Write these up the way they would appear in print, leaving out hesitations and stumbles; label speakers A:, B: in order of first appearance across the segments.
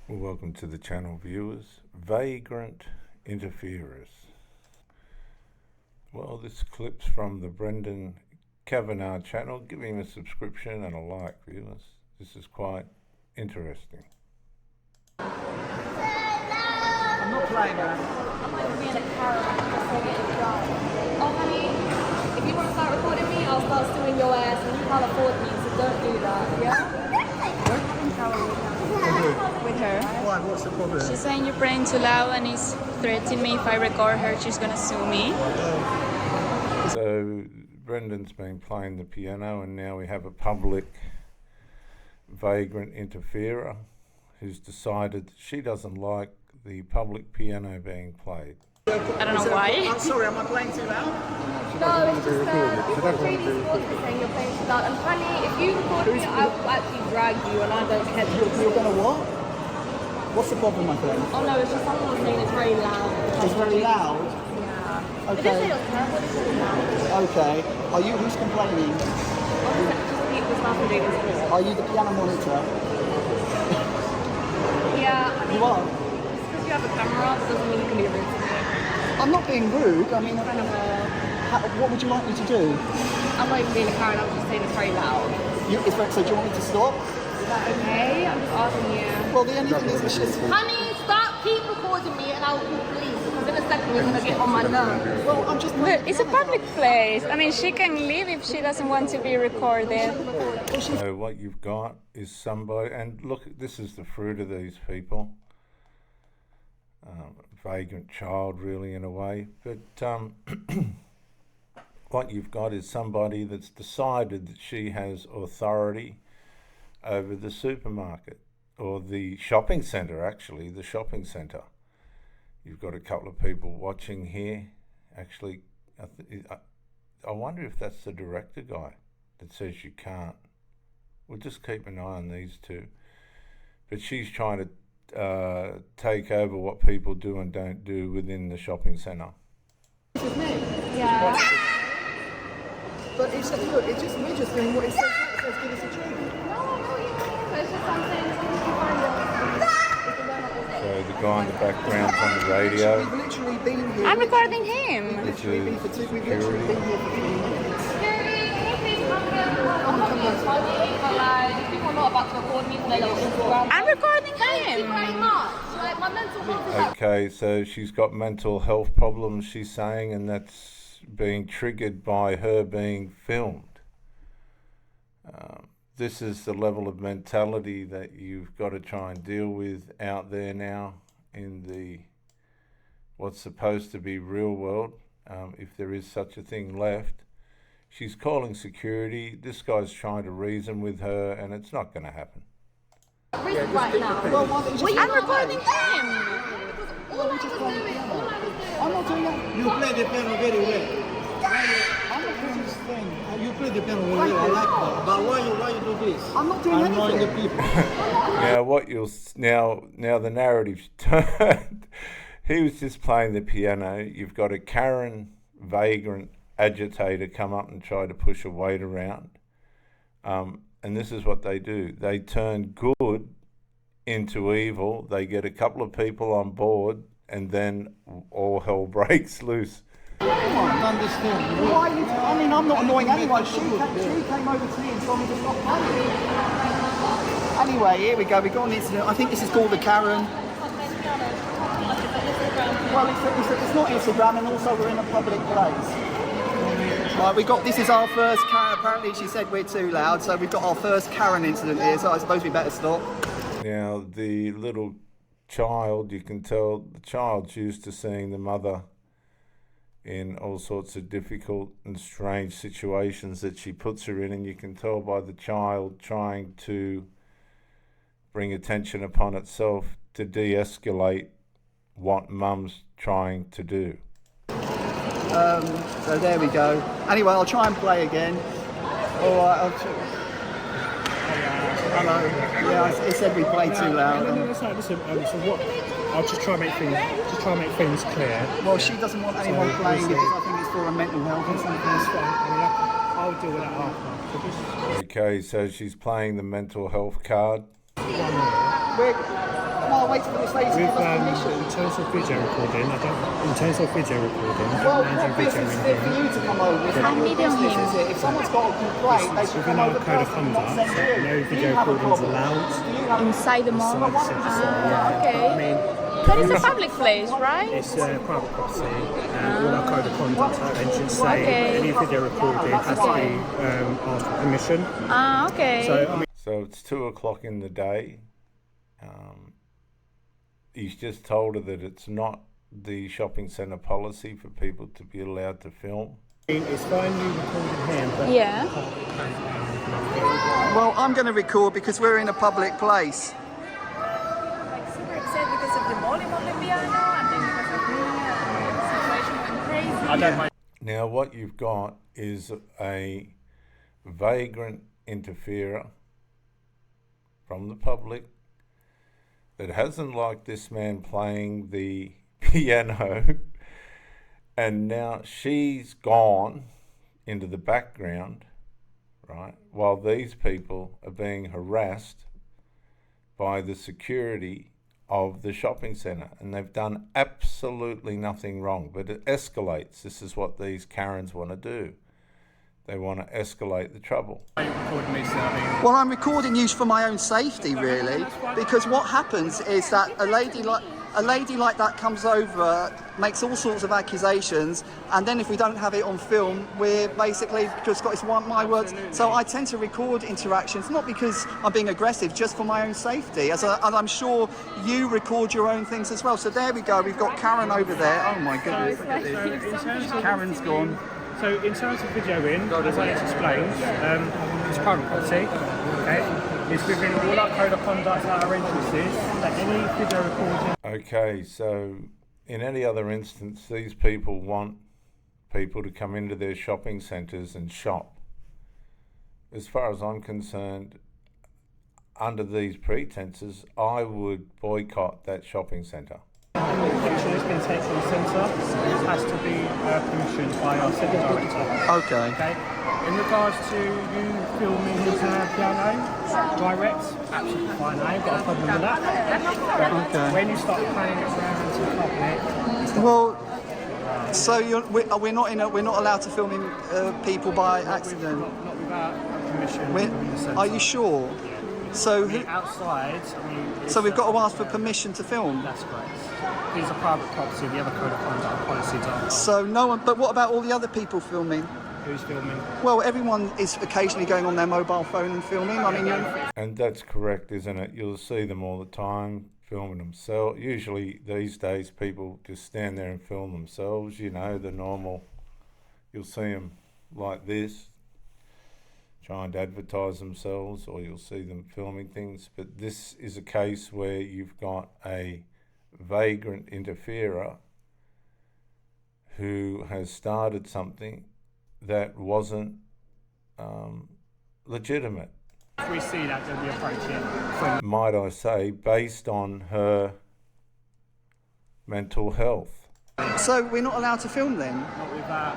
A: Well, welcome to the channel, viewers. Vagrant Interferers. Well, this clip's from the Brendan Kavanagh channel. Give him a subscription and a like, viewers. This is quite interesting.
B: I'm not playing around.
C: I'm not even being a carrot, just so get it done. Oh honey, if you want to start recording me, I'll start suing your ass and you can't afford me, so don't do that, yeah?
D: With her.
B: Why? What's the problem?
D: She's saying you're praying too loud and he's threatening me if I record her, she's gonna sue me.
A: So, Brendan's been playing the piano and now we have a public vagrant interferer who's decided that she doesn't like the public piano being played.
D: I don't know why.
B: I'm sorry, am I playing too loud?
C: No, it's just people really support me saying you're playing too loud. And honey, if you record me, I will actually drag you and I don't care.
B: You're gonna what? What's the problem, my friend?
C: Oh no, it's just someone was saying it's very loud.
B: It's very loud.
C: Yeah. They didn't say
B: Okay.
C: it was terrible, they said it was loud.
B: Okay. Are you who's complaining?
C: Just keep the staff and doing this.
B: Are you the piano monitor?
C: Yeah, honey.
B: You are.
C: Just because you have a camera doesn't mean you can be rude to me.
B: I'm not being rude. I mean,
C: Kind of
B: what would you like me to do?
C: I'm not even being a Karen, I'm just saying it's very loud.
B: So do you want me to stop?
C: Is that okay? I'm just asking you.
B: Well, the only thing is it's just...
C: Honey, stop, keep recording me and I'll call police because in a second you're going to get on my nerves.
B: Well, I'm just...
D: But it's a public place. I mean, she can leave if she doesn't want to be recorded.
A: So what you've got is somebody, and look, this is the fruit of these people. Vagrant child, really, in a way. But what you've got is somebody that's decided that she has authority over the supermarket, or the shopping centre, actually, the shopping centre. You've got a couple of people watching here. Actually, I wonder if that's the director guy that says you can't. We'll just keep an eye on these two. But she's trying to take over what people do and don't do within the shopping centre.
C: Yeah.
B: But it's just, look, it's just, we're just doing what it says. It says give us a tune.
C: No, it's just something.
A: So the guy in the background's on the radio.
B: We've literally been here.
D: I'm recording him.
A: Which
B: We've
A: is
B: literally been here for 3 minutes.
C: I'm not being funny, but like, people are not about to record me for their little Instagram.
D: I'm recording
C: Thank you very
D: him.
C: much. Like, my mental health is like,
A: Okay, so she's got mental health problems, she's saying, and that's being triggered by her being filmed. This is the level of mentality that you've got to try and deal with out there now in the what's supposed to be real world, if there is such a thing left. She's calling security. This guy's trying to reason with her, and it's not going to happen.
C: reason right now.
B: Well, why don't you just...
D: I'm recording him.
C: All I was doing,
B: I'm not doing that.
E: You play the piano very well.
B: I'm not doing this thing.
E: You play the piano very well. I like that. But why you do this?
B: I'm not doing
E: Annoying the
B: anything.
E: people.
A: Now what you'll now the narrative's turned. He was just playing the piano. You've got a Karen vagrant agitator come up and try to push a weight around. And this is what they do. They turn good into evil. They get a couple of people on board and then all hell breaks loose.
E: I don't understand.
B: Why you, I mean, I'm not annoying anyone. She came over to me and told me to stop playing. Anyway, here we go. We got an incident. I think this is called the Karen. Well, it's not Instagram, and also we're in a public place. Right, we got, this is our first Karen. Apparently she said we're too loud, so we've got our first Karen incident here, so I suppose we better stop.
A: Now the little child, you can tell the child's used to seeing the mother in all sorts of difficult and strange situations that she puts her in, and you can tell by the child trying to bring attention upon itself to de-escalate what mum's trying to do.
B: So there we go. Anyway, I'll try and play again. Alright, I'll hello. Yeah, it said we play too loud.
F: No, so what? I'll just try and make things clear.
B: Well, she doesn't want anyone playing because I think it's for her mental health or something.
F: That's fine. I mean, I'll deal with that after. So just
A: Okay, so she's playing the mental health card.
B: We're, no, I'm waiting for this lady to give us permission.
F: In terms of video recording,
B: Well, what business is it for you to come over? It's not your business, is it? If someone's got a complaint, they should come over
F: code of
B: first and not
F: conduct,
B: send you.
F: no
B: Do you
F: video
B: have a
F: recordings
B: problem?
F: allowed.
B: Do you have
D: Inside the mall? Okay.
F: I mean,
D: But it's a public place, right?
F: it's a private property, and all our code of conduct, our entrance say any video recording has to be asked for permission.
D: Ah, okay.
F: So, I mean,
A: So it's 2 o'clock in the day. He's just told her that it's not the shopping centre policy for people to be allowed to film.
F: it's fine you recording him, but
D: Yeah.
B: Well, I'm going to record because we're in a public place.
G: Like super upset because of the volume of the piano and then because of the situation went crazy.
F: I don't mind.
A: Now what you've got is a vagrant interferer from the public that hasn't liked this man playing the piano, and now she's gone into the background, right, while these people are being harassed by the security of the shopping centre, and they've done absolutely nothing wrong, but it escalates. This is what these Karens want to do. They want to escalate the trouble.
B: Well, I'm recording you for my own safety, really, because what happens is that a lady like that comes over, makes all sorts of accusations, and then if we don't have it on film, we're basically just got my words. So I tend to record interactions, not because I'm being aggressive, just for my own safety. And I'm sure you record your own things as well. So there we go. We've got Karen over there. Oh my goodness! Look at this. Karen's gone.
F: So in terms of videoing, as I explained, it's private property, okay? It's within all our code of conduct at our entrances that any video recording...
A: Okay, so in any other instance, these people want people to come into their shopping centres and shop. As far as I'm concerned, under these pretenses, I would boycott that shopping centre.
F: Any picture that's been taken in the centre has to be permissioned by our centre director.
B: Okay.
F: Okay. In regards to you filming his piano, direct, absolutely fine. I ain't got a problem with that. But
B: Okay.
F: when you start playing it around to the public,
B: Well, so we're not allowed to film people by accident.
F: not without permission.
B: We're,
F: within the centre.
B: are you sure? So,
F: Outside,
B: so we've got to ask for permission to film.
F: That's correct. It's a private property. We have a code of conduct policies on.
B: So no one. But what about all the other people filming?
F: Who's filming?
B: Well, everyone is occasionally going on their mobile phone and filming. I mean,
A: And that's correct, isn't it? You'll see them all the time filming themselves. Usually these days people just stand there and film themselves, you know, the normal. You'll see them like this, trying to advertise themselves, or you'll see them filming things. But this is a case where you've got a vagrant interferer who has started something that wasn't legitimate.
F: If we see that, then we approach it.
A: Might I say, based on her mental health.
B: so we're not allowed to film then.
F: Not without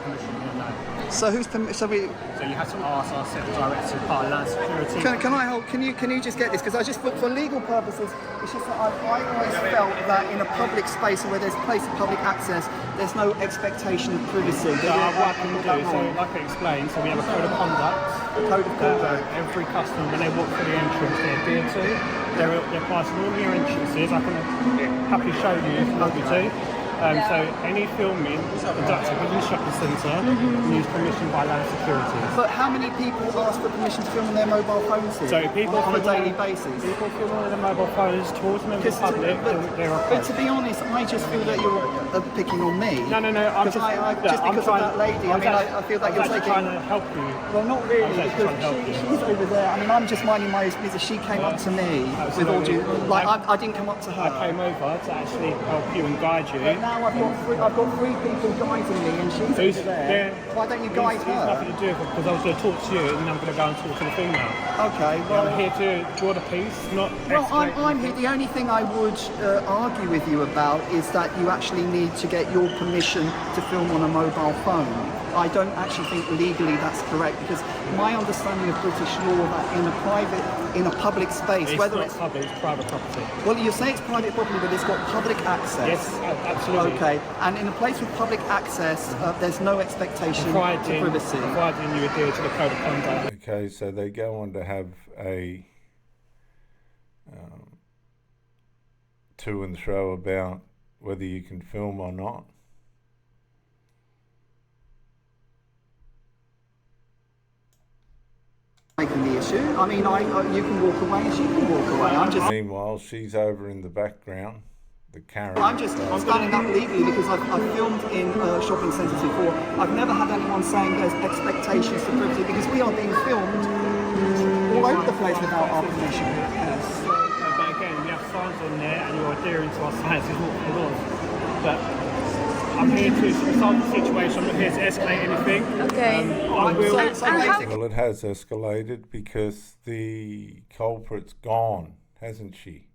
F: permission, no.
B: So who's so we?
F: So you have to ask our centre director, part of land security.
B: Can I help? Can you just get this? Because I just for legal purposes, it's just that I always felt that in a public space where there's a place of public access, there's no expectation of privacy.
F: So what can we do? So like I explained, so we have a code of conduct.
B: Code of conduct.
F: Every customer, when they walk through the entrance, they adhere to. They're passing all your entrances. I can happily show you if you want me to. So any filming conducted within the shopping centre needs permission by land security.
B: But how many people ask for permission to film on their mobile phones here?
F: So people
B: on a
F: film
B: daily basis?
F: People film on their mobile phones towards members of the public. They're
B: But to be honest, I just feel that you're picking on me.
F: No. I'm just
B: just because of that lady. I feel that you're taking.
F: trying to help you.
B: Well, not really,
F: I was actually
B: because
F: trying to help you.
B: she's over there. I mean, I'm just minding my business. She came up to me with all due. Like, I didn't come up to her.
F: I came over to actually help you and guide you.
B: But now I've got three people guiding me, and she's over there. Why don't you guide
F: It's
B: her?
F: nothing to do with it, because I was going to talk to you and I'm going to go and talk to the female.
B: Okay,
F: I'm
B: well.
F: here to draw the peace, not
B: Well,
F: escalate.
B: I'm here. The only thing I would argue with you about is that you actually need to get your permission to film on a mobile phone. I don't actually think legally that's correct, because my understanding of British law that in a public space,
F: It's
B: whether
F: not
B: it's
F: public, it's private property.
B: well, you say it's private property, but it's got public access.
F: Yes, absolutely.
B: Okay, and in a place with public access, there's no expectation to privacy.
F: Providing you adhere to the code of conduct.
A: Okay, so they go on to have a to and fro about whether you can film or not.
B: Making the issue. I mean, you can walk away and she can walk away. I'm just.
A: Meanwhile, she's over in the background, the Karen.
B: I'm standing up legally because I've filmed in shopping centres before. I've never had anyone saying there's expectations to privacy, because we are being filmed all over the place without our permission. Yes.
F: But again, we have signs on there and you're adhering to our signs, it's not the laws. But I'm here to resolve the situation, I'm not here to escalate anything.
D: Okay.
A: Well, it has escalated because the culprit's gone, hasn't she?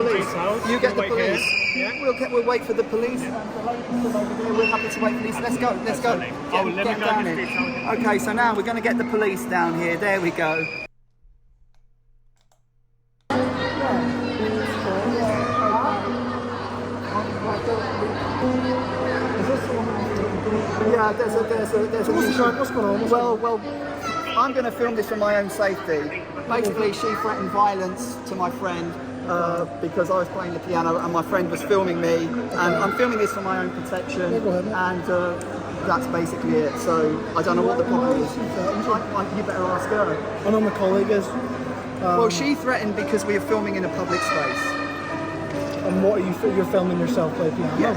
B: You get the police.
F: Yeah.
B: We'll wait for the police. We're happy to wait for police. Let's go. Get down here. Okay, so now we're going to get the police down here. There we go. Yeah, there's a what's going on? Well, I'm going to film this for my own safety. Basically, she threatened violence to my friend because I was playing the piano and my friend was filming me, and I'm filming this for my own protection, and that's basically it. So I don't know what the problem is. You better ask her.
E: I know my colleague is.
B: Well, she threatened because we are filming in a public space.
E: And what are you're filming yourself play piano?
B: Yeah.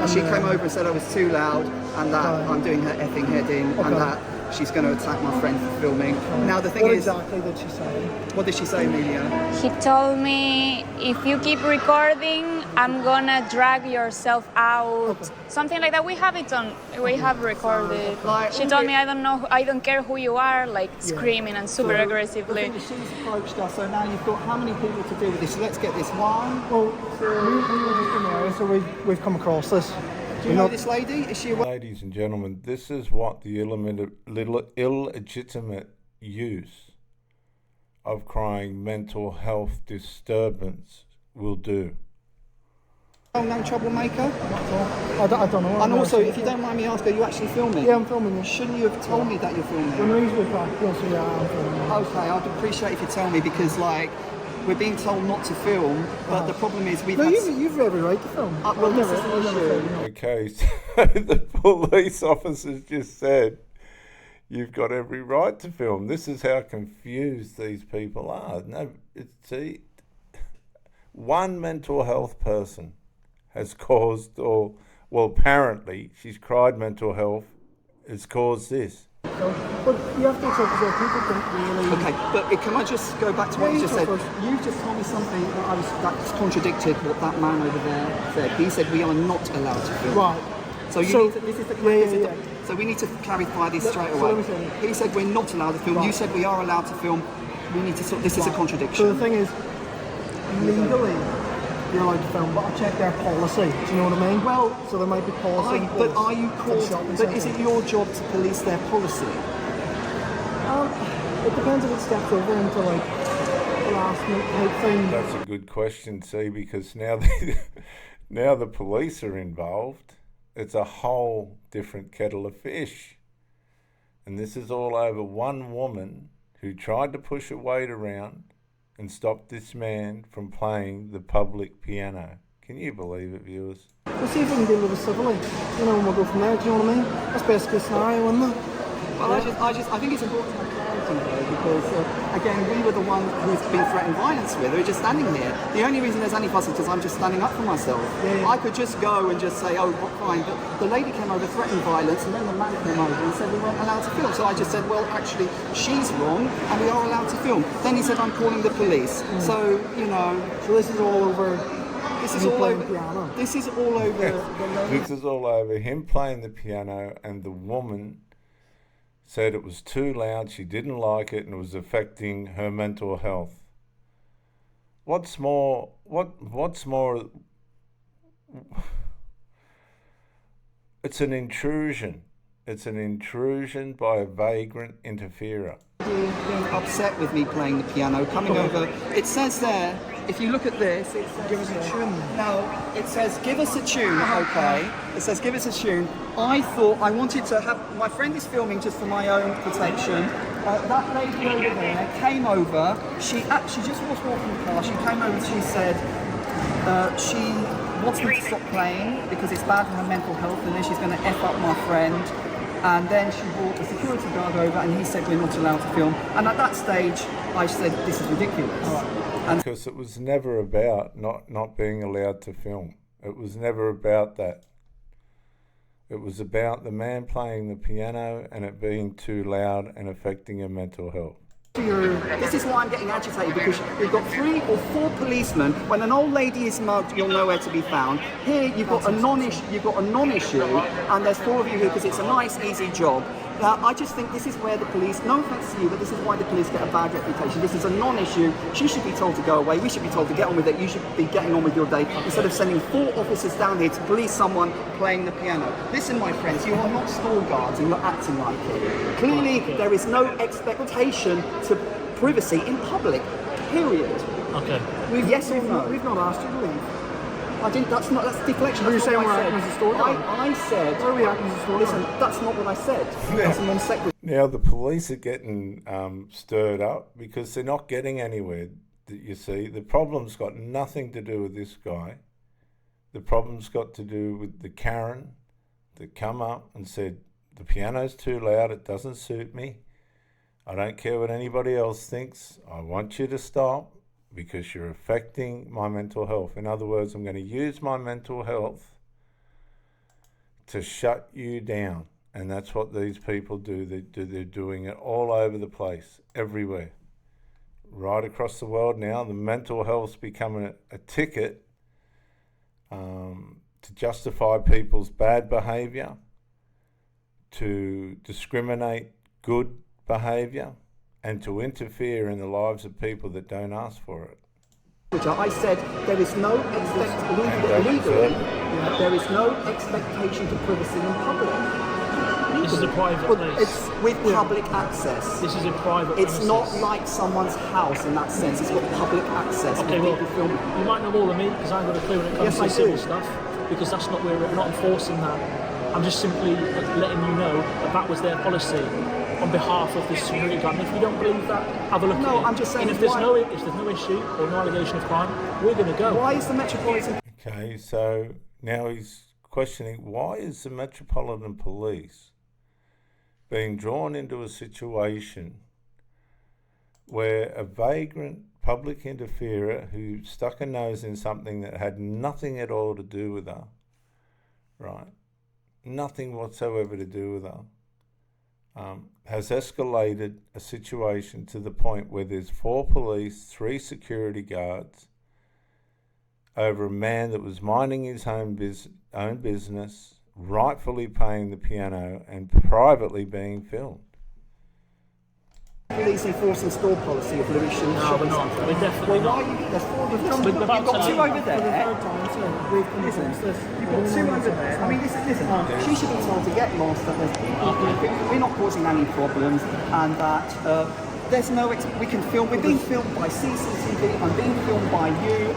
B: And she came over and said I was too loud, and that I'm doing her effing head in, and that she's going to attack my friend for filming. Now the thing is,
E: what exactly did she say?
B: What did she say, Amelia?
D: He told me, if you keep recording, I'm gonna drag yourself out. Something like that. We have it on. We have recorded. She told me, I don't care who you are, like screaming and super aggressively.
B: The thing is, she's approached us, so now you've got how many people to deal with this? So let's get this one.
E: Well, we were just in the area, so we've come across this.
B: Do you know this lady? Is she aware?
A: Ladies and gentlemen, this is what the illegitimate use of crying mental health disturbance will do.
B: Well-known troublemaker?
E: I don't know.
B: And also, if you don't mind me asking, are you actually filming?
E: Yeah, I'm filming you.
B: Shouldn't you have told me that you're filming?
E: When we usually practice, yeah, I'm filming.
B: Okay, I'd appreciate if you tell me, because we're being told not to film, but the problem is
E: you've every right to film.
B: Well, this is the issue.
A: Okay, so the police officers just said, you've got every right to film. This is how confused these people are. No, see, one mental health person has caused, apparently she's cried mental health has caused this.
E: But you have to accept that people don't really...
B: Okay, but can I just go back to what you just said? You just told me something that contradicted what that man over there said. He said we are not allowed to film.
E: Right.
B: So this is the So we need to clarify this straight away. He said we're not allowed to film. Right. You said we are allowed to film. We need to this is a contradiction.
E: So the thing is, legally, you're allowed to film, but I check their policy. Do you know what I mean? Well, so there might be policy.
B: But are you called? But is it your job to police their policy?
E: It depends if it steps over into like harassment type thing.
A: That's a good question, see, because now the police are involved. It's a whole different kettle of fish, and this is all over one woman who tried to push her weight around and stop this man from playing the public piano. Can you believe it, viewers?
E: We'll see if we can deal with it civilly. You know, and we'll go from there, do you know what I mean? That's best case scenario, isn't it?
B: Well, I think it's important to have clarity though, because again, we were the one who's been threatened violence with. We're just standing here. The only reason there's any fuss is because I'm just standing up for myself. Yeah. I could just go and just say, oh, fine, but the lady came over, threatened violence, and then the man came over and said we weren't allowed to film. So I just said, well, actually, she's wrong, and we are allowed to film. Then he said, I'm calling the police. So, you know...
E: So this is all over...
B: This is all over...
E: Piano.
B: This is all over...
A: This is all over him playing the piano, and the woman said it was too loud, she didn't like it, and it was affecting her mental health. What's more, It's an intrusion. It's an intrusion by a vagrant interferer.
B: Being upset with me playing the piano, coming over. It says there, if you look at this, it says,
E: Give us a tune.
B: no, it says give us a tune, okay? It says give us a tune. I thought I wanted to have, my friend is filming just for my own protection. That lady over there came over, she just was walking past, she came over and she said she wants me to stop playing because it's bad for her mental health and then she's going to F up my friend. And then she brought the security guard over and he said we're not allowed to film. And at that stage, I said this is ridiculous. And
A: because it was never about not being allowed to film. It was never about that. It was about the man playing the piano and it being too loud and affecting her mental health.
B: this is why I'm getting agitated, because you've got 3 or 4 policemen. When an old lady is mugged, you're nowhere to be found. Here you've got a non-issue, and there's 4 of you here because it's a nice, easy job. Now, I just think this is where the police, no offence to you, but this is why the police get a bad reputation. This is a non-issue. She should be told to go away. We should be told to get on with it. You should be getting on with your day instead of sending 4 officers down here to police someone playing the piano. Listen, my friends, you are not store guards and you're acting like it. Clearly, there is no expectation to privacy in public, period.
H: Okay.
B: Yes or no?
E: We've not asked you to leave.
B: I didn't, that's deflection.
E: Are you
B: That's
E: saying
B: not
E: we're
B: what I
E: acting
B: said.
E: as a store guard?
B: I said...
E: Why are we acting as a store
B: Listen,
E: guard?
B: that's not what I said. That's a non-sequitur.
A: Now the police are getting stirred up because they're not getting anywhere. You see, the problem's got nothing to do with this guy. The problem's got to do with the Karen that come up and said, the piano's too loud, it doesn't suit me. I don't care what anybody else thinks. I want you to stop because you're affecting my mental health. In other words, I'm going to use my mental health to shut you down. And that's what these people do. They're doing it all over the place, everywhere. Right across the world now, the mental health's becoming a ticket to justify people's bad behaviour, to discriminate good behaviour, and to interfere in the lives of people that don't ask for it.
B: Which I said there is no there is no expectation to privacy in public.
H: This is a private
B: But
H: place.
B: it's with public access.
H: This is a private
B: It's
H: premises.
B: not like someone's house in that sense. It's got public access.
H: Okay,
B: with
H: well,
B: people filming.
H: you might know more than me because I've got a clue when it comes
B: Yes,
H: to
B: I
H: civil
B: do.
H: stuff, because that's not, we're not enforcing that. I'm just simply letting you know that that was their policy on behalf of the security guard. And if you don't believe that, have a look
B: No,
H: at it.
B: I'm just saying,
H: and if there's
B: why-
H: no issue or no allegation of crime, we're going to go.
B: Why is the Metropolitan
A: Okay, so now he's questioning, why is the Metropolitan Police being drawn into a situation where a vagrant public interferer who stuck a nose in something that had nothing at all to do with her, right? Nothing whatsoever to do with her, has escalated a situation to the point where there's 4 police, 3 security guards over a man that was minding his own business, rightfully playing the piano and privately being filmed.
B: police enforcing store policy of Lewisham
H: No,
B: shopping
H: we're not.
B: centre?
H: We're definitely
B: Well, why
H: not.
B: are you, there's 4 of them.
H: We're
B: You've
H: about
B: got
H: to-
B: 2 over
E: For the third
B: there.
E: time, so we've come against this.
B: You've got 2 over there. I mean, listen, she should be told to get lost, that there's we're not causing any problems, and that there's no, we can film, we're being filmed by CCTV, I'm being filmed by you,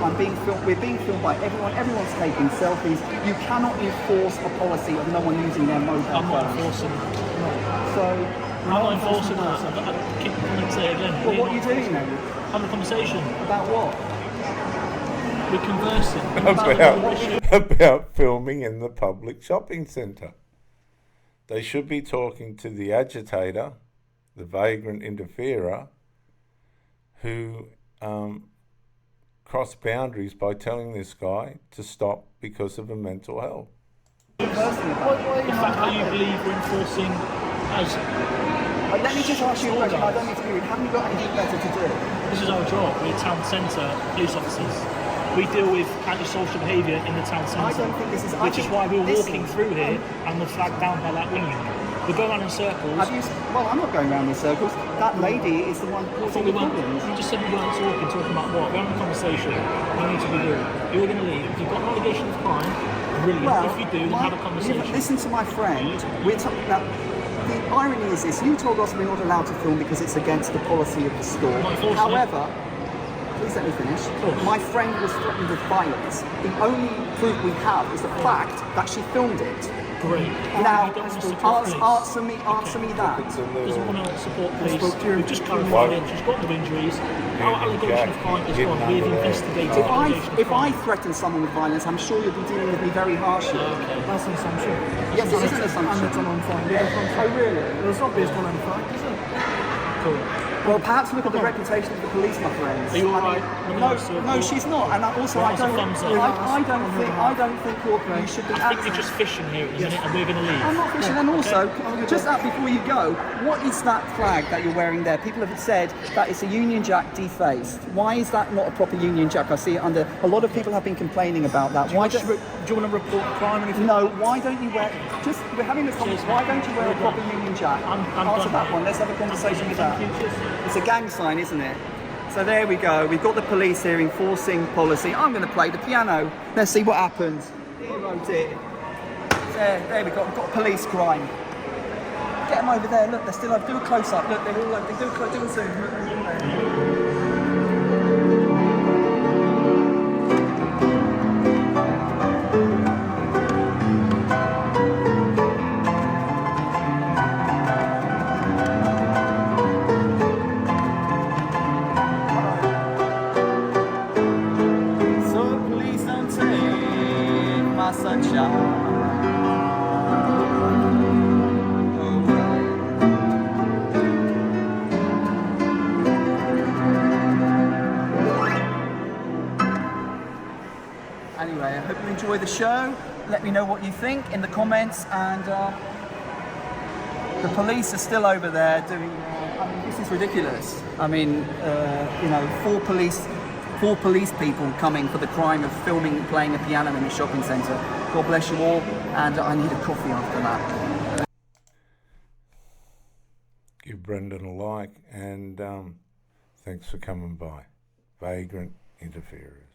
B: we're being filmed by everyone's taking selfies. You cannot enforce a policy of no one using their mobile
H: I'm not
B: phone.
H: enforcing that.
B: So,
H: I'm not enforcing that. I keep coming to say it again.
B: well,
H: We're
B: what are you
H: not
B: doing then?
H: having a conversation.
B: About what?
H: We're conversing about the issue.
A: about filming in the public shopping centre. They should be talking to the agitator, the vagrant interferer, who crossed boundaries by telling this guy to stop because of a mental health.
H: The fact that you believe we're enforcing as
B: Let me just ask you a question, I don't need to be rude. Haven't you got anything better to do?
H: this is our job. We're town centre police officers. We deal with antisocial behaviour in the town centre.
B: I don't think this is...
H: Which is why we're walking through here and we're flagged down by that woman. We go around in circles.
B: Well, I'm not going around in circles. That lady is the one causing the problems.
H: You just said we weren't talking about what? We're having a conversation. You need to be rude. You're going to leave. If you've got an allegation of crime, brilliant.
B: Well,
H: if you do, then have a conversation.
B: Listen to my friend. We're talking about. The irony is this: you told us we're not allowed to film because it's against the policy of the store. However, please let me finish. My friend was threatened with violence. The only proof we have is the fact that she filmed it.
H: Great.
B: Now, answer me that.
H: Doesn't want to support police. We've just clarified it. She's got no injuries. Our allegation of crime is gone. We've investigated.
B: If I threaten someone with violence, I'm sure you'll be dealing with me very harshly.
H: Okay.
E: That's an assumption.
B: Yes, it is an assumption.
E: And it's an unfounded assumption.
B: Oh, really?
E: Well, it's not based on any fact, is it?
H: Cool.
B: Well, perhaps look at the reputation of the police, my friends.
H: Are you alright?
B: No, she's not. And also, I don't think you should be.
H: I think you're just fishing here at the minute, and we're going to leave.
B: I'm not fishing. And also, just that before you go, what is that flag that you're wearing there? People have said that it's a Union Jack defaced. Why is that not a proper Union Jack? I see it under. A lot of people have been complaining about that.
H: Do you want to report crime or anything?
B: No. Why don't you wear? We're having this conversation. Why don't you wear a proper Union Jack? Answer that one. Let's have a conversation with that. It's a gang sign, isn't it? So there we go. We've got the police here enforcing policy. I'm going to play the piano. Let's see what happens. He wrote it. There we go. We've got police crime. Get them over there. Look, they're still up. Do a close up. Look, they're all like, do a zoom. Anyway, I hope you enjoy the show. Let me know what you think in the comments. And the police are still over there doing. I mean, this is ridiculous. I mean, four police people coming for the crime of filming and playing a piano in a shopping centre. God bless you all. And I need a coffee after that.
A: Give Brendan a like, and thanks for coming by. Vagrant Interferers.